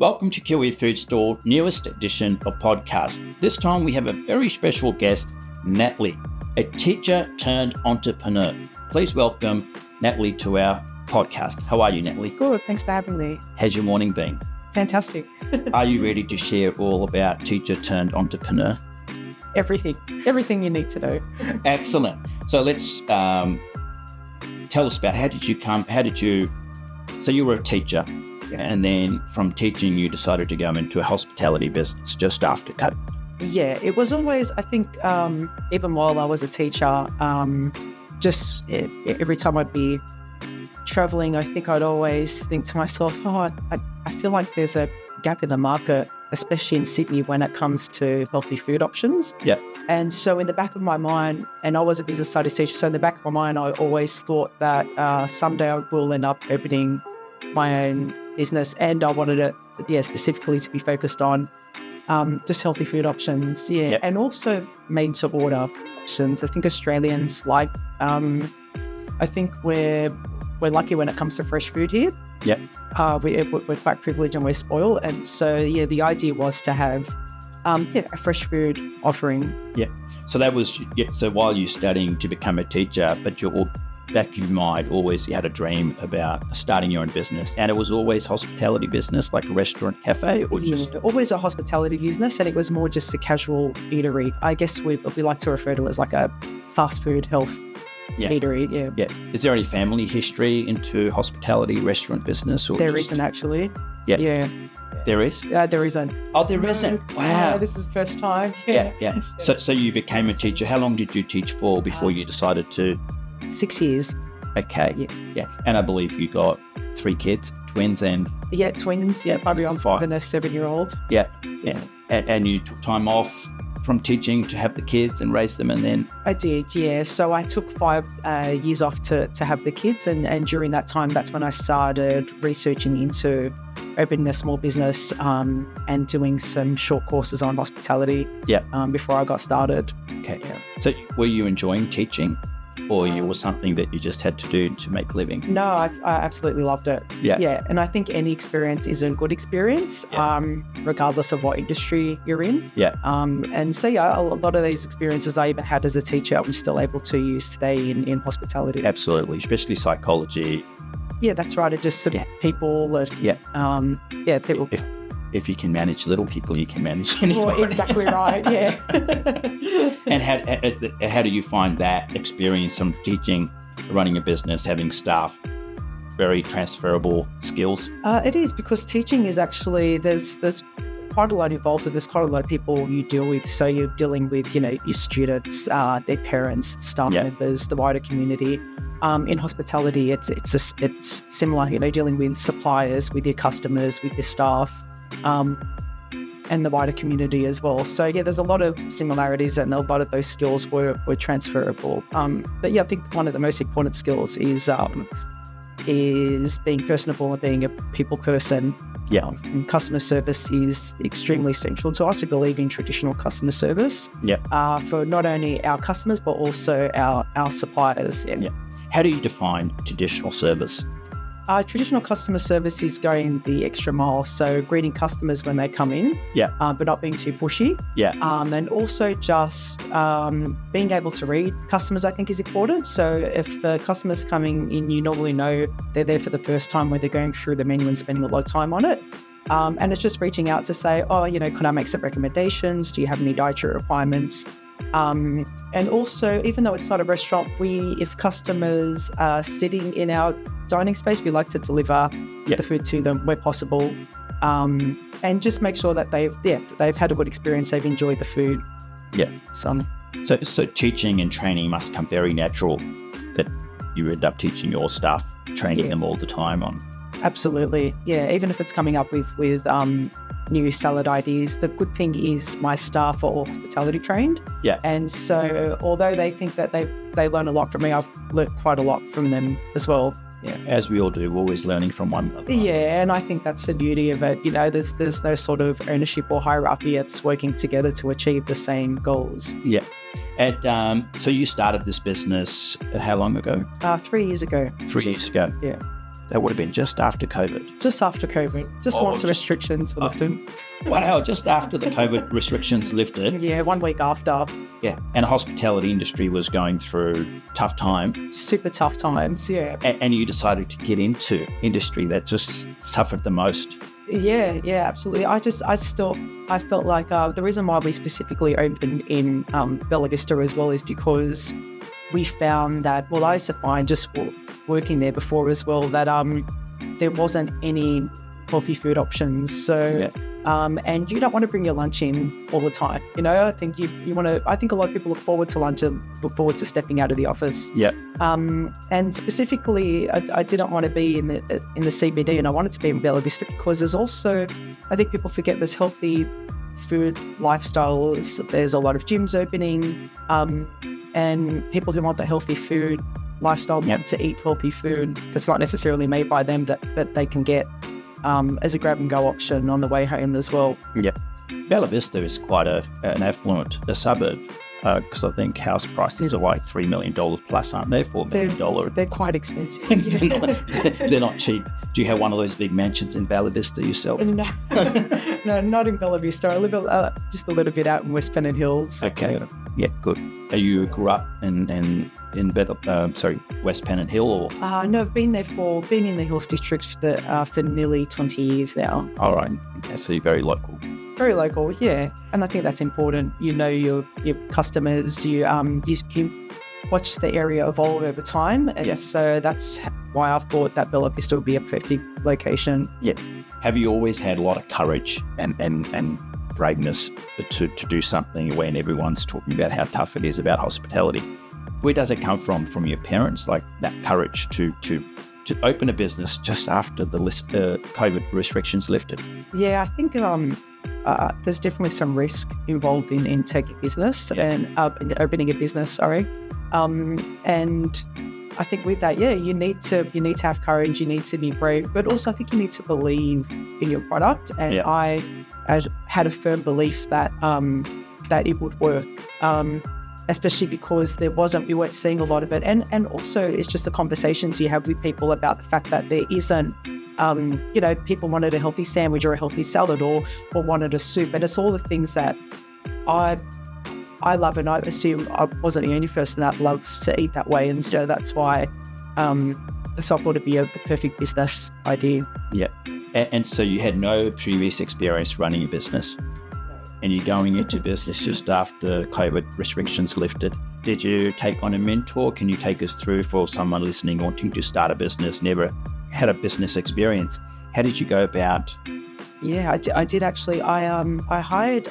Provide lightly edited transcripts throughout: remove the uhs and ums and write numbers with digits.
Welcome to Kiwi Food Store, newest edition of podcast. This time we have a very special guest, Natalie, a teacher turned entrepreneur. Please welcome Natalie to our podcast. How are you, Natalie? Good, thanks for having me. How's your morning been? Fantastic. Are you ready to share all about teacher turned entrepreneur? Everything you need to know. Excellent. So let's tell us about so you were a teacher, and then from teaching you decided to go into a hospitality business just after COVID. Yeah, it was always, I think, even while I was a teacher, every time I'd be traveling, I think I'd always think to myself, I feel like there's a gap in the market, especially in Sydney when it comes to healthy food options. Yeah. And so in the back of my mind, and I was a business studies teacher, so in the back of my mind, I always thought that someday I will end up opening my own business, and I wanted it, specifically to be focused on just healthy food options, and also made to order options. I think Australians like, I think we're lucky when it comes to fresh food here. Yep. We're quite privileged and we're spoiled, and so the idea was to have a fresh food offering. Yeah. So that was so while you're studying to become a teacher, but you're back in your mind, always you had a dream about starting your own business, and it was always hospitality business, like a restaurant, cafe, or just always a hospitality business, and it was more just a casual eatery. I guess we like to refer to it as like a fast food health eatery. Yeah. Is there any family history into hospitality restaurant business? Or there isn't actually. Yeah. There is? There isn't. Oh, there isn't. Wow. This is first time. Yeah. So you became a teacher. How long did you teach for before you decided to? 6 years. Okay. Yeah. And I believe you got 3 kids, twins and... Yeah, twins. Yeah, probably on 5 and a 7-year-old. Yeah. And you took time off from teaching to have the kids and raise them, and then... I did, yeah. So I took 5 years off to have the kids, and during that time, that's when I started researching into opening a small business and doing some short courses on hospitality before I got started. Okay. Yeah. So were you enjoying teaching, or it was something that you just had to do to make a living? No, I absolutely loved it. Yeah. And I think any experience is a good experience, regardless of what industry you're in. Yeah. And so, a lot of these experiences I even had as a teacher, I'm still able to use today in hospitality. Absolutely, especially psychology. Yeah, that's right. It just people that, people. If you can manage little people, you can manage anyone. Well, exactly right, yeah. And how do you find that experience from teaching, running a business, having staff, very transferable skills? It is, because teaching is actually, there's quite a lot involved. There's quite a lot of people you deal with. So you're dealing with, your students, their parents, staff members, the wider community. In hospitality, it's similar, dealing with suppliers, with your customers, with your staff. And the wider community as well. So there's a lot of similarities, and a lot of those skills were transferable. But I think one of the most important skills is being personable and being a people person. Yeah. And customer service is extremely central to us. We believe in traditional customer service. Yeah. For not only our customers but also our suppliers. Yeah. How do you define traditional service? Traditional customer service is going the extra mile, so greeting customers when they come in, but not being too pushy. And also just being able to read customers, I think, is important. So if the customer's coming in, you normally know they're there for the first time, where they're going through the menu and spending a lot of time on it. And it's just reaching out to say, can I make some recommendations? Do you have any dietary requirements? And also, even though it's not a restaurant, if customers are sitting in our dining space, we like to deliver the food to them where possible, and just make sure that they've had a good experience, they've enjoyed the food. Yeah. So teaching and training must come very natural, that you end up teaching your staff, training them all the time on. Absolutely. Yeah. Even if it's coming up with new salad ideas. The good thing is my staff are all hospitality trained. Yeah. And so although they think that they learn a lot from me, I've learned quite a lot from them as well. Yeah, as we all do, we're always learning from one another. Yeah, and I think that's the beauty of it. There's no sort of ownership or hierarchy. It's working together to achieve the same goals. Yeah. And so you started this business how long ago? 3 years ago. 3 years ago. Yeah. That would have been just after COVID. Just after COVID. Just once the restrictions were lifted. Wow, just after the COVID restrictions lifted. Yeah, 1 week after. Yeah, and the hospitality industry was going through tough time. Super tough times, yeah. And you decided to get into industry that just suffered the most. Yeah, absolutely. I felt like the reason why we specifically opened in Bella Vista as well is because we found that, well, I used to find just working there before as well, that there wasn't any healthy food options. So, and you don't want to bring your lunch in all the time. You know, I think you want to, I think a lot of people look forward to lunch and look forward to stepping out of the office. Yeah. And specifically, I didn't want to be in the CBD, and I wanted to be in Bella Vista because there's also, I think people forget there's healthy food lifestyles. There's a lot of gyms opening, and people who want the healthy food lifestyle want to eat healthy food that's not necessarily made by them, that they can get as a grab-and-go option on the way home as well. Yeah. Bella Vista is quite an affluent suburb, because I think house prices are like $3 million plus, aren't they? $4 million. They're quite expensive. They're not cheap. Do you have one of those big mansions in Bella Vista yourself? No, not in Bella Vista. I live just a little bit out in West Pennant Hills. Okay. Yeah, good. You grew up in West Pennant Hill, or? No, I've been in the Hills District for nearly 20 years now. All right. Okay, so you're very local. Very local, yeah. And I think that's important. You know your customers. You watch the area evolve over time, and so that's why I've thought that Bella Vista would be a perfect location. Yeah. Have you always had a lot of courage and braveness to do something when everyone's talking about how tough it is about hospitality? Where does it come from? From your parents, like that courage to open a business just after the COVID restrictions lifted? Yeah, I think there's definitely some risk involved in taking business and opening a business. And I think with that, you need to have courage. You need to be brave, but also I think you need to believe in your product. And I had a firm belief that it would work. Especially because we weren't seeing a lot of it. And also it's just the conversations you have with people about the fact that there isn't, people wanted a healthy sandwich or a healthy salad or wanted a soup. And it's all the things that I love, and I assume I wasn't the only person that loves to eat that way. And so that's why I thought it'd be a perfect business idea. Yeah. And so you had no previous experience running a business? And you're going into business just after COVID restrictions lifted. Did you take on a mentor? Can you take us through, for someone listening wanting to start a business, never had a business experience? How did you go about? Yeah, I did actually. I hired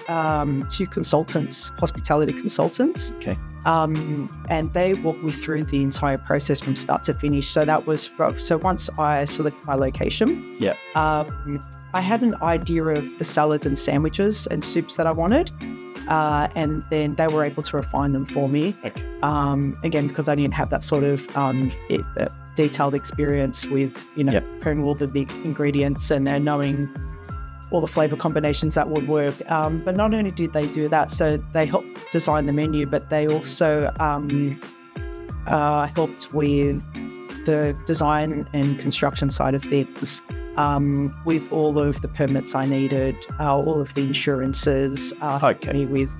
2 consultants, hospitality consultants. Okay. And they walked me through the entire process from start to finish. So that was so once I selected my location. Yeah. I had an idea of the salads and sandwiches and soups that I wanted, and then they were able to refine them for me. Okay. Again, because I didn't have that sort of detailed experience with, pairing all the big ingredients and knowing all the flavor combinations that would work. But not only did they do that, so they helped design the menu, but they also helped with the design and construction side of things. With all of the permits I needed, all of the insurances, with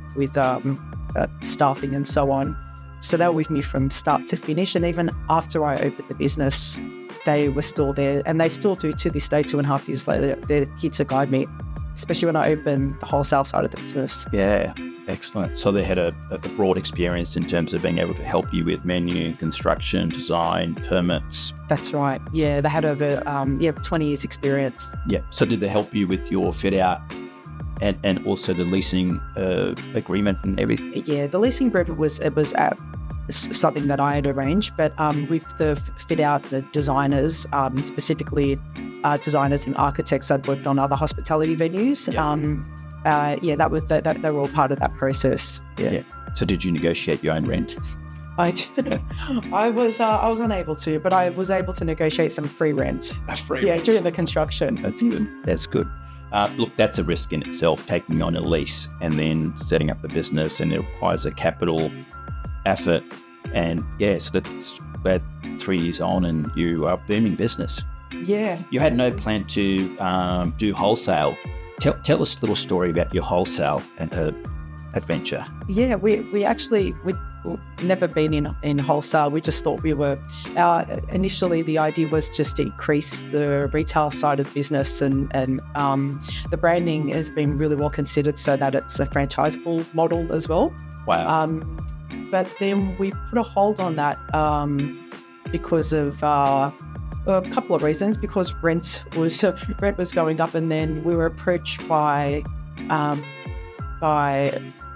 staffing and so on. So they were with me from start to finish. And even after I opened the business, they were still there, and they still do to this day, 2.5 years later. They're here to guide me, especially when I open the wholesale side of the business. Yeah, excellent. So they had a broad experience in terms of being able to help you with menu, construction, design, permits. That's right. Yeah, they had over 20 years experience. Yeah. So did they help you with your fit out and also the leasing agreement and everything? Yeah, the leasing agreement was something that I had arranged, but with the fit out, the designers, specifically designers and architects that worked on other hospitality venues. They were all part of that process. Yeah. So did you negotiate your own rent? I did. I was unable to, but I was able to negotiate some free rent. Rent. During the construction. That's good. That's good. Look, that's a risk in itself, taking on a lease and then setting up the business, and it requires a capital effort. And yes, that's about 3 years on, and you are booming business. Yeah. You had no plan to do wholesale. Tell us a little story about your wholesale and adventure. Yeah, we'd never been in wholesale. We just thought we were, initially the idea was just to increase the retail side of business, and the branding has been really well considered so that it's a franchisable model as well. Wow. But then we put a hold on that because of a couple of reasons. Because rent was going up, and then we were approached by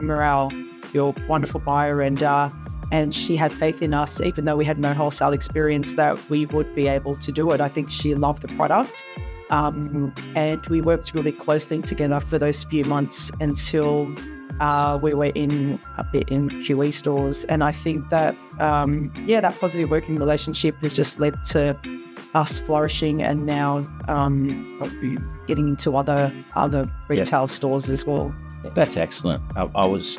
Morale, your wonderful buyer, and she had faith in us, even though we had no wholesale experience, that we would be able to do it. I think she loved the product, and we worked really closely together for those few months until we were in QE stores. And I think that that positive working relationship has just led to us flourishing, and now getting into other retail stores as well. That's excellent. I was,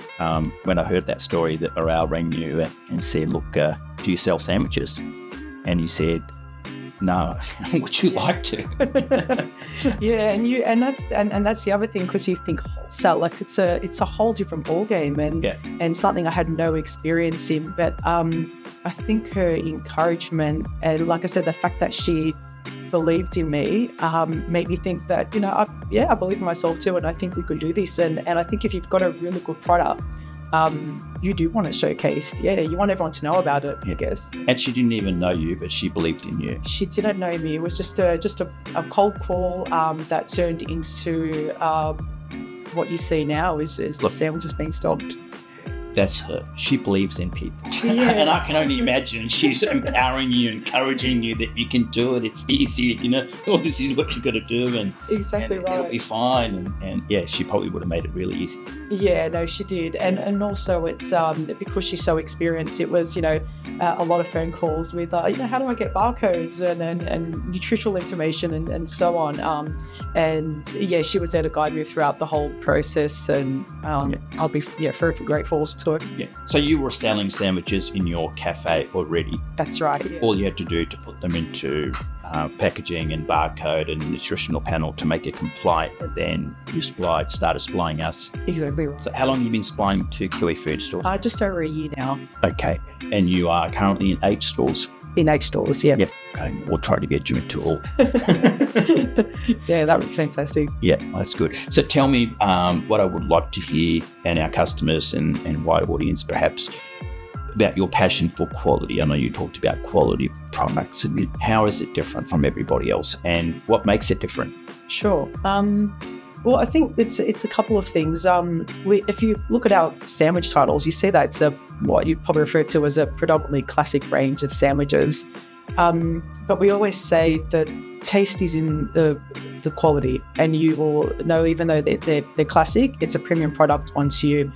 when I heard that story, that Morale rang you and said, look, do you sell sandwiches? And you said, no. Would you like to? Yeah, and that's the other thing, because you think wholesale, like it's a whole different ballgame, and something I had no experience in. But I think her encouragement, and like I said, the fact that she believed in me made me think that, I believe in myself too, and I think we could do this. And I think if you've got a really good product, you do want it showcased. Yeah, you want everyone to know about it, I guess. And she didn't even know you, but she believed in you. She didn't know me. It was just a cold call that turned into what you see now is the sandwiches being stocked. That's her. She believes in people. Yeah. And I can only imagine she's empowering you, encouraging you that you can do it. It's easy, this is what you've got to do. And exactly right. It'll be fine. And yeah, she probably would have made it really easy. Yeah, no, she did. And also it's because she's so experienced, it was, a lot of phone calls with, how do I get barcodes and nutritional information and so on. And yeah, she was there to guide me throughout the whole process. And I'll be forever grateful to it. Yeah. So you were selling sandwiches in your cafe already. That's right. Yeah. All you had to do to put them into packaging and barcode and nutritional panel to make it compliant, and then you started supplying us. Exactly right. So how long have you been supplying to QE Foodstores? Just over a year now. Okay. And you are currently in 8 stores? In 8 stores, yeah. Yep. Okay, we'll try to get you into all. Yeah, that would be fantastic. Yeah, that's good. So tell me what I would like to hear, and our customers and wider audience perhaps, about your passion for quality. I know you talked about quality products. And how is it different from everybody else, and what makes it different? Sure. Well, I think it's a couple of things. If you look at our sandwich titles, you see that it's what you'd probably refer to as a predominantly classic range of sandwiches. But we always say that taste is in the quality, and you will know, even though they're classic, it's a premium product once you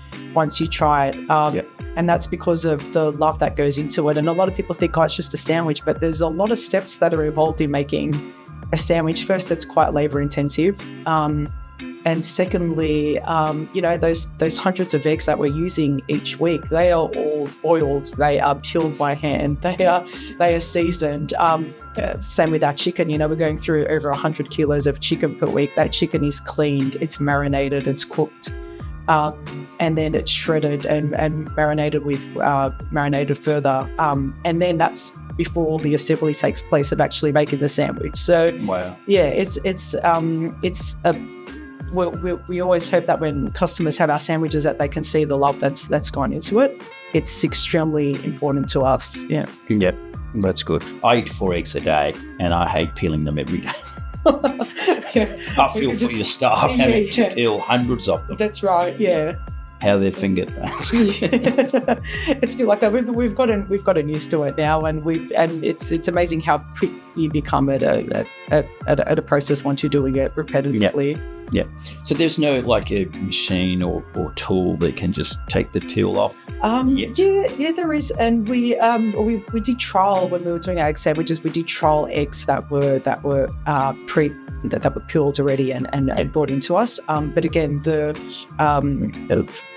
try it. And that's because of the love that goes into it. And a lot of people think, it's just a sandwich, but there's a lot of steps that are involved in making a sandwich. First, it's quite labor intensive. And secondly, those hundreds of eggs that we're using each week, they are all boiled, they are peeled by hand, they are seasoned. Same with our chicken. We're going through over 100 kilos of chicken per week. That chicken is cleaned, it's marinated, it's cooked, and then it's shredded and marinated further. And then that's before all the assembly takes place of actually making the sandwich. So wow. Yeah, we always hope that when customers have our sandwiches, that they can see the love that's gone into it. It's extremely important to us. Yeah. Yep, that's good. I eat 4 eggs a day, and I hate peeling them every day. I feel for your staff having to peel hundreds of them. That's right. Yeah. How they're fingered. It's been like that. We've gotten used to it now, and it's amazing how quick you become at a process once you're doing it repetitively. Yeah. So there's no like a machine or tool that can just take the peel off? There is, and we did trial when we were doing our egg sandwiches. We did trial eggs that were peeled already and brought into us. But again,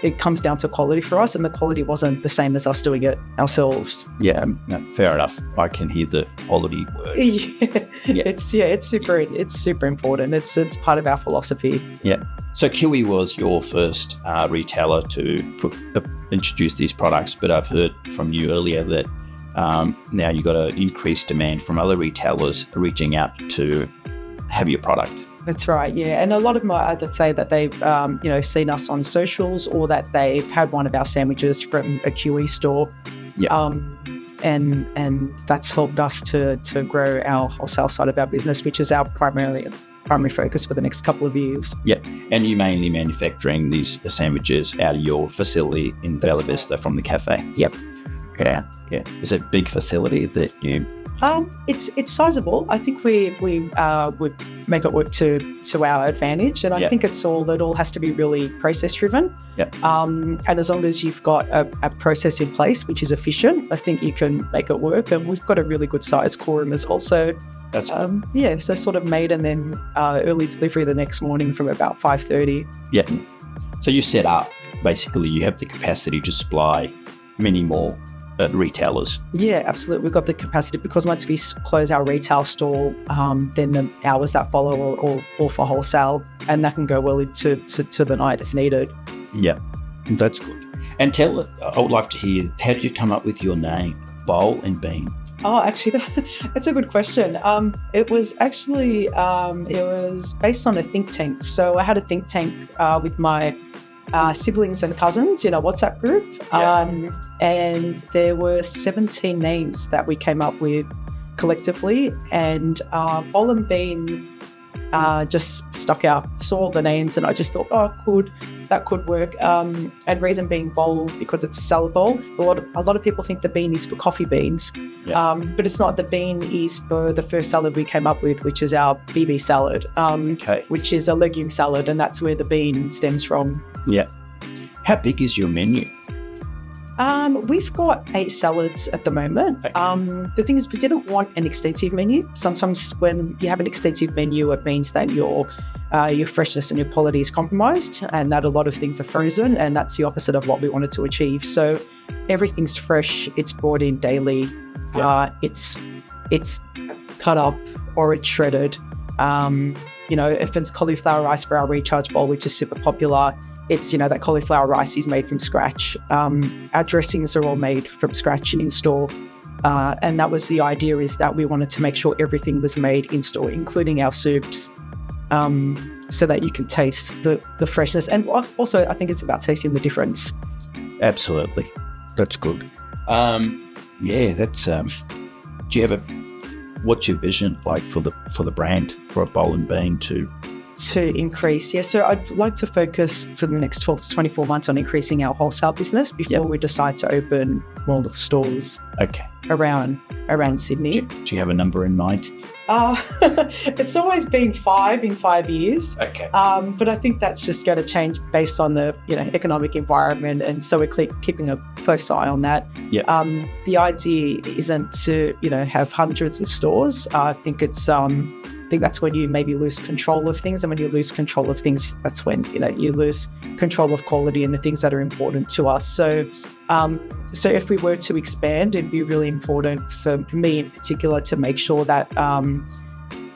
it comes down to quality for us, and the quality wasn't the same as us doing it ourselves. Yeah, no, fair enough. I can hear the quality word. It's super important. It's part of our philosophy. Yeah. So Kiwi was your first retailer to introduce these products, but I've heard from you earlier that now you've got an increased demand from other retailers reaching out to have your product. That's right, yeah. And a lot of them I'd say that they've seen us on socials, or that they've had one of our sandwiches from a Kiwi store. Yeah. And that's helped us to grow our wholesale side of our business, which is our primary focus for the next couple of years. Yeah, and you're mainly manufacturing these sandwiches out of your facility in Bella Vista from the cafe. Yep. Yeah. Is it a big facility that you? It's sizable. I think we would make it work to our advantage, and I think it all has to be really process driven. Yeah. And as long as you've got a process in place which is efficient, I think you can make it work. And we've got a really good size core room as well. So that's so sort of made and then early delivery the next morning from about 5:30. Yeah. So you set up, basically you have the capacity to supply many more retailers. Yeah, absolutely. We've got the capacity, because once we close our retail store, then the hours that follow are all for wholesale, and that can go well into the night if needed. Yeah, that's good. And I would like to hear, how did you come up with your name, Bowl and Bean? Oh, actually, that's a good question. It was actually based on a think tank. So I had a think tank with my siblings and cousins in a WhatsApp group, and there were 17 names that we came up with collectively, and Bowl and Bean just stuck out. Saw the names, and I just thought, that could work. And reason being bowl, because it's a salad bowl. A lot of people think the bean is for coffee beans, but it's not. The bean is for the first salad we came up with, which is our BB salad, which is a legume salad, and that's where the bean stems from. Yeah. How big is your menu? We've got 8 salads at the moment. The thing is, we didn't want an extensive menu. Sometimes when you have an extensive menu, it means that your freshness and your quality is compromised, and that a lot of things are frozen, and that's the opposite of what we wanted to achieve. So everything's fresh. It's brought in daily. It's cut up or it's shredded. If it's cauliflower rice for our recharge bowl, which is super popular, it's, that cauliflower rice is made from scratch. Our dressings are all made from scratch in store. And that was the idea, is that we wanted to make sure everything was made in store, including our soups, so that you can taste the freshness. And also, I think it's about tasting the difference. Absolutely. That's good. That's, do you have what's your vision like for the brand, for a Bowl and Bean to increase? So I'd like to focus for the next 12 to 24 months on increasing our wholesale business before we decide to open more stores around Sydney. Do you have a number in mind? It's always been 5 in 5 years. But I think that's just going to change based on the economic environment, and so we're keeping a close eye on that. The idea isn't to have hundreds of stores. I think that's when you maybe lose control of things, and when you lose control of things, that's when you lose control of quality and the things that are important to us. So if we were to expand, it'd be really important for me in particular to make sure that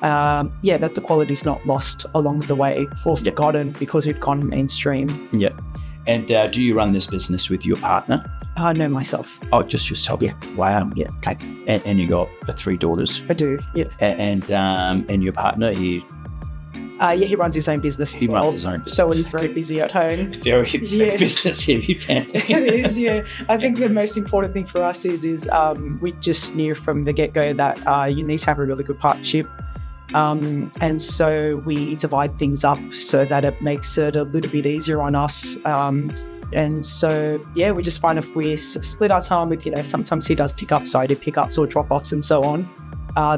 that the quality is not lost along the way or forgotten because we've gone mainstream. Yeah. And do you run this business with your partner? No, myself. Oh, just yourself? Yeah. Wow. Yeah. Okay. And you got 3 daughters? I do, yeah. And your partner, he runs his own business. He runs his own business. So he's very busy at home. Very business heavy family. It is, yeah. I think the most important thing for us is we just knew from the get-go that you need to have a really good partnership. And so we divide things up so that it makes it a little bit easier on us. And so, we just find if we split our time with, sometimes he does pickups, so I do pickups or drop-offs and so on.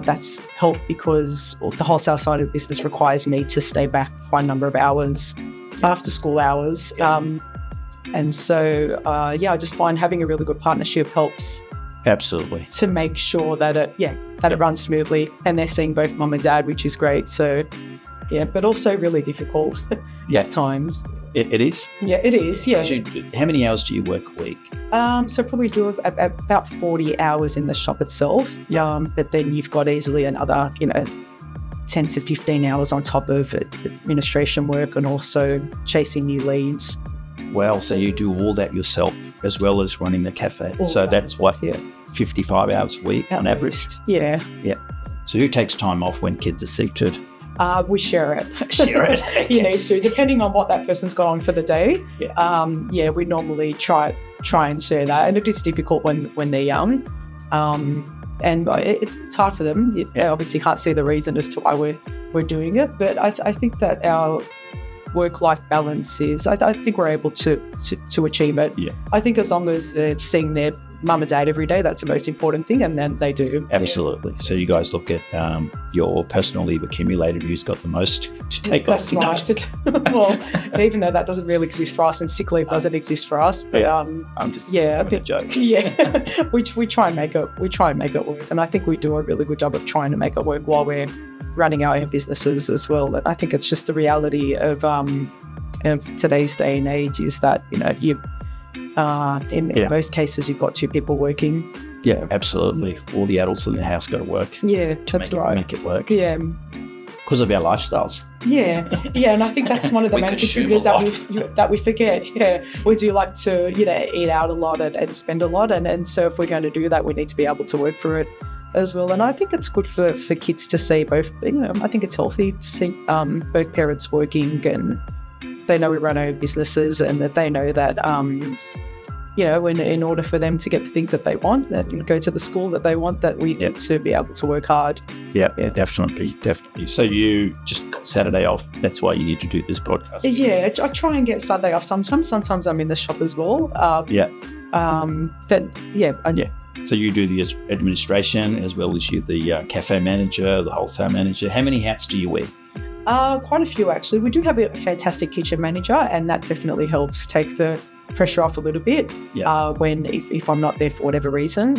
That's helped because the wholesale side of the business requires me to stay back by a number of hours after school hours. And so, I just find having a really good partnership helps. Absolutely. To make sure that it runs smoothly, and they're seeing both mum and dad, which is great. So, but also really difficult at times. It is? Yeah, it is, yeah. How many hours do you work a week? So probably do about 40 hours in the shop itself. But then you've got easily another, 10 to 15 hours on top of administration work and also chasing new leads. Well, so you do all that yourself as well as running the cafe. So that's 55 hours a week on average? Yeah. Yeah. So who takes time off when kids are seated? We share it. Share it. Okay. You need to, depending on what that person's got on for the day. Yeah. We normally try and share that, and it is difficult when they're young, and it's hard for them. They obviously can't see the reason as to why we're doing it, but I think that our work-life balance is. I think we're able to achieve it. Yeah. I think as long as they're seeing their mum and dad every day, that's the most important thing, and then they do. Absolutely. So you guys look at your personal leave accumulated, who's got the most to take off. That's right. Well, even though that doesn't really exist for us, and sick leave doesn't exist for us, but I'm just having a joke. Yeah, we try and make it. We try and make it work, and I think we do a really good job of trying to make it work while we're running our own businesses as well. And I think it's just the reality of today's day and age is that in most cases, you've got two people working. Yeah, absolutely. All the adults in the house got to work. Yeah, that's right. Make it work. Yeah. Because of our lifestyles. Yeah, and I think that's one of the main contributors that we forget. Yeah, we do like to eat out a lot and spend a lot, and so if we're going to do that, we need to be able to work for it as well. And I think it's good for kids to see both. I think it's healthy to see both parents working, and they know we run our own businesses, and that they know that in order for them to get the things that they want, that go to the school that they want, that we need to be able to work hard. Yeah, definitely. So you just got Saturday off. That's why you need to do this podcast. Yeah, I try and get Sunday off sometimes. Sometimes I'm in the shop as well. So you do the administration as well as you the cafe manager, the wholesale manager. How many hats do you wear? Quite a few, actually. We do have a fantastic kitchen manager, and that definitely helps take the pressure off a little bit when if I'm not there for whatever reason.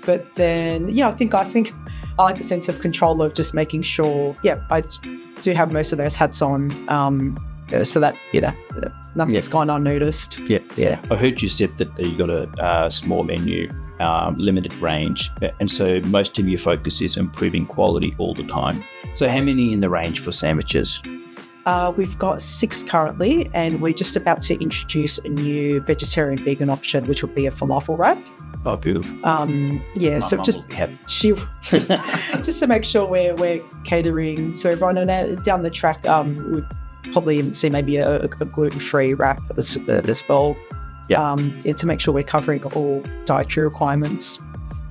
But then, I think I like the sense of control of just making sure, I do have most of those hats on, so that, nothing's gone unnoticed. Yeah. I heard you said that you got a small menu, limited range, and so most of your focus is improving quality all the time. So how many in the range for sandwiches? We've got 6 currently, and we're just about to introduce a new vegetarian vegan option, which will be a falafel wrap. Oh, beautiful. So just to make sure we're catering to everyone, and down the track, we'd probably even see maybe a gluten-free wrap as well. To make sure we're covering all dietary requirements.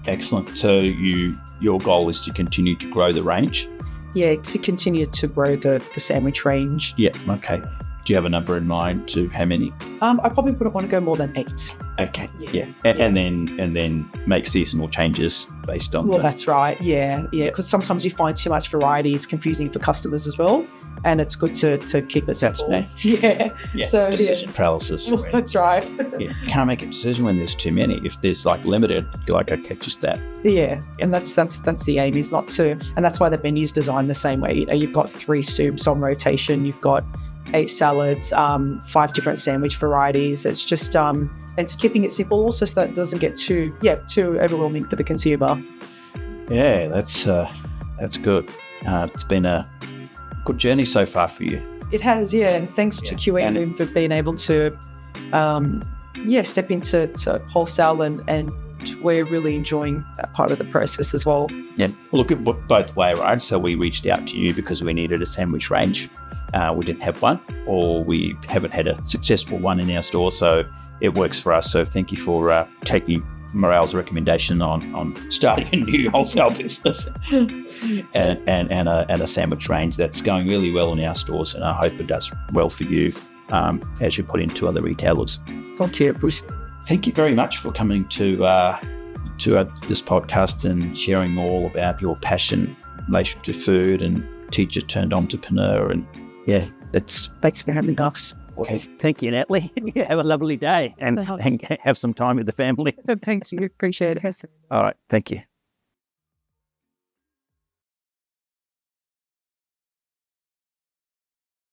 Excellent. So your goal is to continue to grow the range? Yeah, to continue to grow the sandwich range. Yeah, okay. Do you have a number in mind to how many? I probably wouldn't want to go more than 8. Okay, yeah. And then make seasonal changes based on that's right, yeah. Because sometimes you find too much variety is confusing for customers as well, and it's good to keep it simple. That's me. Yeah. So decision paralysis. Well, that's right. You can't make a decision when there's too many. If there's limited, you're like, okay, just that. Yeah, and that's the aim, is not to, and that's why the menu's designed the same way. You've got 3 soups on rotation, you've got 8 salads, 5 different sandwich varieties. It's just it's keeping it simple, also, so that it doesn't get too overwhelming for the consumer. Yeah, that's good. It's been a good journey so far for you. It has, yeah, and thanks to QE for being able to step into wholesale, and we're really enjoying that part of the process as well. Yeah, well, look at both way, right? So we reached out to you because we needed a sandwich range. We didn't have one, or we haven't had a successful one in our store, so it works for us. So thank you for taking Morale's recommendation on starting a new wholesale business and a sandwich range that's going really well in our stores, and I hope it does well for you as you put into other retailers. Thank you, Bruce. Thank you very much for coming to this podcast and sharing all about your passion in relation to food and teacher turned entrepreneur. And thanks for having us. Okay. Thank you, Natalie. Have a lovely day and have some time with the family. Thank you. Appreciate it. All right. Thank you.